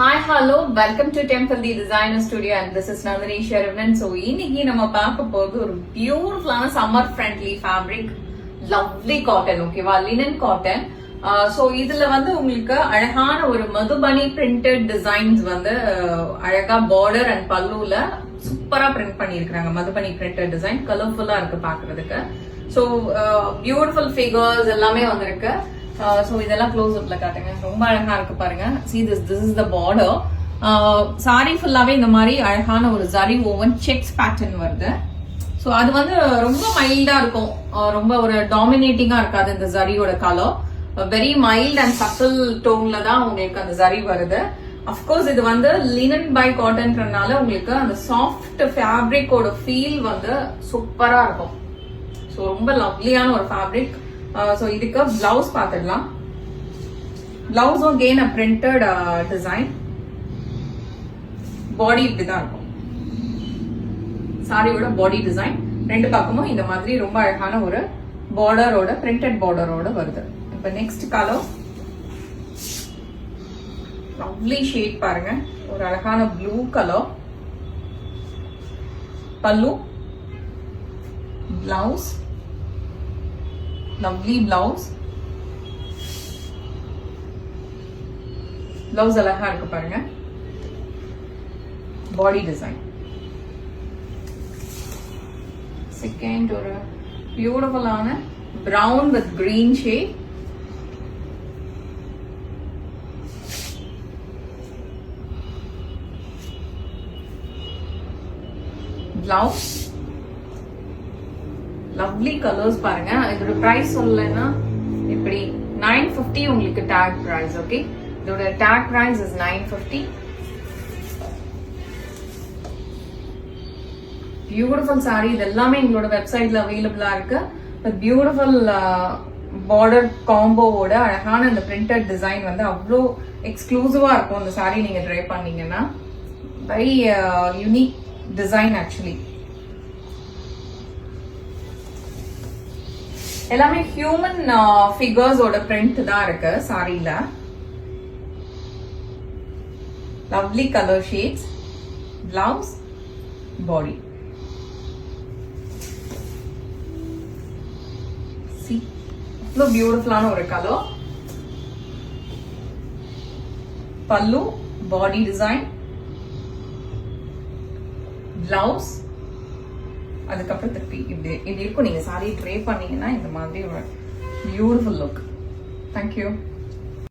Hi, hello, welcome to Temple the Designer Studio and this is Nandini Sharavan. So, இன்னைக்கு நம்ம பார்க்க போறது ஒரு பியூட்டிஃபுல்லான summer friendly fabric, lovely cotton, ஓகேவா, லினன் காட்டன். ஸோ இதுல வந்து உங்களுக்கு அழகான ஒரு மதுபனி பிரிண்டட் டிசைன்ஸ் வந்து அழகா பார்டர் அண்ட் பல்லுல சூப்பரா பிரிண்ட் பண்ணிருக்காங்க. மதுபனி பிரிண்டட் டிசைன் கலர்ஃபுல்லா இருக்கு பாக்குறதுக்கு. ஸோ பியூட்டிஃபுல் ஃபிகர்ஸ் எல்லாமே வந்திருக்கு. ஸோ இதெல்லாம் க்ளோஸ் அப்ல காட்டுங்க, ரொம்ப அழகா இருக்கு பாருங்க. See this is the border. Sorry ஃபுல்லாவே இந்த மாதிரி அழகான ஒரு ஜரி ஓவன் செக்ஸ் பேட்டர்ன் வருது. ஸோ அது வந்து ரொம்ப மைல்டா இருக்கும், ரொம்ப ஒரு டாமினேட்டிங்கா இருக்காது இந்த ஜரியோட colour. Very mild and subtle டோன்ல தான் உங்களுக்கு அந்த ஜரி வருது. அஃப்கோர்ஸ் இது வந்து லினன் பை காட்டன்றனால உங்களுக்கு அந்த சாஃப்ட் ஃபேப்ரிக்கோட ஃபீல் வந்து சூப்பரா இருக்கும். ஸோ ரொம்ப லவ்லியான ஒரு ஃபேப்ரிக். ஸோ இதுக்கு பிளவுஸ் பார்த்துடலாம். பிளவுஸும் கெயின் அ பிரிண்டட் டிசைன். பாடி இப்படிதான் இருக்கும், சாரியோட பாடி டிசைன். ரெண்டு பக்கமும் இந்த மாதிரி ரொம்ப அழகான ஒரு பார்டரோட பிரிண்டட் பார்டரோட வருது. இப்ப நெக்ஸ்ட் கலர் லவ்லி ஷேட் பாருங்க, ஒரு அழகான ப்ளூ கலர். பல்லு, பிளவுஸ், lovely blouse. Blouse அழகா இருக்கு பாருங்க. Body design. Second ஒரு beautiful ஆன brown with green shade. Blouse. Lovely colours பாருங்க. இதோட பிரைஸ் சொல்லலைன்னா இப்படி 950 உங்களுக்கு டேக் பிரைஸ். ஓகே, இதோட tag price is 950. Beautiful sari. இது எல்லாமே எங்களோட வெப்சைட்ல அவைலபிளா இருக்கு. பியூட்டிஃபுல் பார்டர் காம்போவோட அழகான இந்த பிரிண்டட் டிசைன் வந்து அவ்வளோ எக்ஸ்க்ளூசிவா இருக்கும். இந்த சாரி நீங்க ட்ரை பண்ணீங்கன்னா வெரி யூனிக் டிசைன் ஆக்சுவலி. எல்லாமே ஹியூமன் ஃபிகர்ஸோட பிரிண்ட் தான் இருக்கு சாரியில. லவ்லி கலர் ஷேட்ஸ், பிளவுஸ், பாடி. இவ்வளோ பியூட்டிஃபுல்லான ஒரு கலர். பல்லு, பாடி டிசைன், பிளவுஸ், அதுக்கப்புறம் திருப்பி இப்படி இருக்கும். நீங்க சாரி ட்ரை பண்ணீங்கன்னா இந்த மாதிரி ஒரு பியூட்டிஃபுல் லுக். தேங்க்யூ.